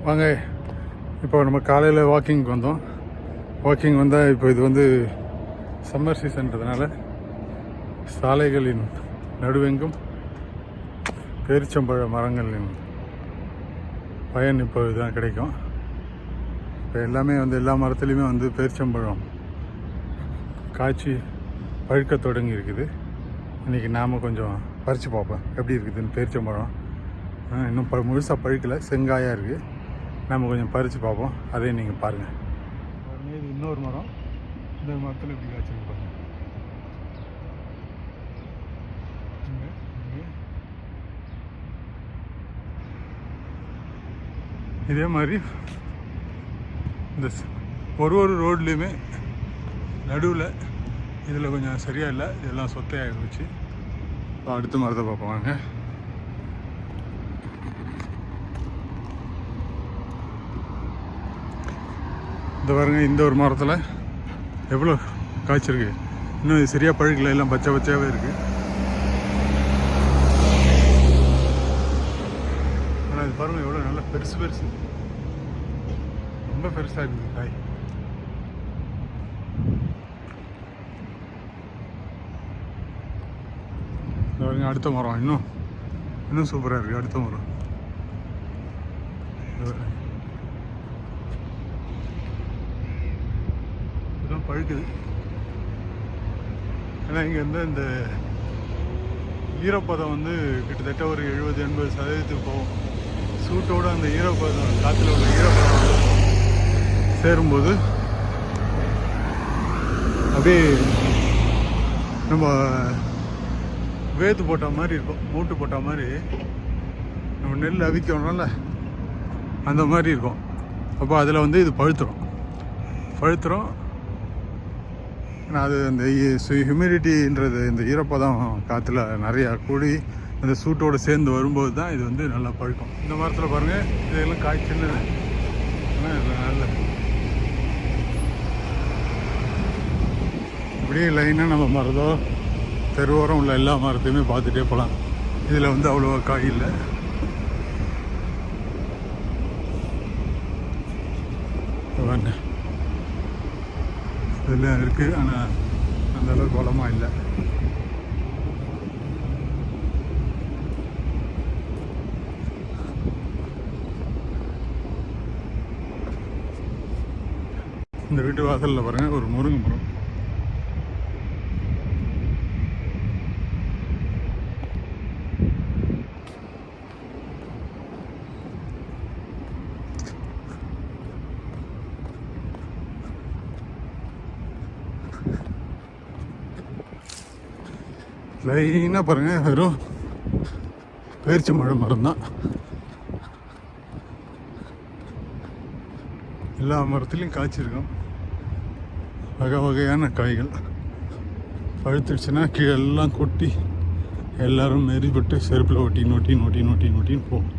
வாங்க. இப்போ நம்ம காலையில் வாக்கிங்க்கு வந்தோம். வாக்கிங் வந்தால் இப்போ இது வந்து சம்மர் சீசன்றதுனால சாலைகளின் நடுவெங்கும் பேரிச்சம்பழ மரங்களின் பயன் இப்போ இதுதான் கிடைக்கும். இப்போ எல்லாமே வந்து எல்லா மரத்துலேயுமே வந்து பேரிச்சம்பழம் காய்ச்சி பழுக்க தொடங்கி இருக்குது. இன்றைக்கி நாம் கொஞ்சம் பறித்து பார்ப்போம் எப்படி இருக்குதுன்னு. பேரிச்சம்பழம் இன்னும் முழுசாக பழுக்கலை, செங்காயாக இருக்குது. நம்ம கொஞ்சம் பறித்து பார்ப்போம், அதையும் நீங்கள் பாருங்கள். இது இன்னொரு மரம். இந்த மரத்தில் எப்படி காய்ச்சிருக்கு பாருங்கள். இதே மாதிரி இந்த ஒரு ரோட்லேயுமே நடுவில் இதில் கொஞ்சம் சரியாக இல்லை, இதெல்லாம் சொத்தையாக போச்சு. அடுத்த மரத்தை பார்ப்போம் வாங்க. இந்த பாருங்க, இந்த ஒரு மரத்தில் எவ்வளோ காய்ச்சிருக்கு. இன்னும் இது சரியாக பழுக்கலை, எல்லாம் பச்சை பச்சையாகவே இருக்குது. ஆனால் இது பாருங்கள் எவ்வளோ நல்லா பெருசு ரொம்ப பெருசாக இருக்குது காய். இந்த பாருங்க அடுத்த மரம் இன்னும் சூப்பராக இருக்குது. அடுத்த மரம் இதெல்லாம் பழுக்குது. ஏன்னா இங்கே வந்து இந்த ஈரப்பதம் வந்து கிட்டத்தட்ட ஒரு 70-80% போகும். சூட்டோடு அந்த ஈரப்பதம், காற்றுல உள்ள ஈரப்பதம் சேரும்போது அப்படியே நம்ம வேத்து போட்ட மாதிரி இருக்கும், மூட்டு போட்ட மாதிரி. நம்ம நெல் அவிக்கணும்ல அந்த மாதிரி இருக்கும். அப்போ அதில் வந்து இது பழுத்துரும். அது அந்த ஹியூமிடிட்டின்றது, இந்த ஈரப்பதம் காற்றுல நிறையா கூடி அந்த சூட்டோடு சேர்ந்து வரும்போது தான் இது வந்து நல்லா பழுக்கும். இந்த மரத்தில் பாருங்கள், இதெல்லாம் காய் சின்னது, நல்ல இப்படியே லைனாக நம்ம மரத்தோ தெருவோரம் உள்ள எல்லா மரத்தையுமே பார்த்துட்டே போகலாம். இதில் வந்து அவ்வளோவா காய் இல்லை. இதெல்லாம் இருக்குது, ஆனால் அந்த அளவுக்கு வளமாக இல்லை. இந்த வீட்டு வாசலில் பாருங்கள் ஒரு முருங்கை மரம். லைனாக பாருங்கள், வெறும் பேரிச்சம்பழம் மரம் தான். எல்லா மரத்துலேயும் காய்ச்சிருக்கும். வகையான காய்கள் பழுத்துடுச்சுன்னா கீழே எல்லாம் கொட்டி எல்லோரும் மெரிப்பட்டு செருப்பில் ஒட்டின்னு போகும்.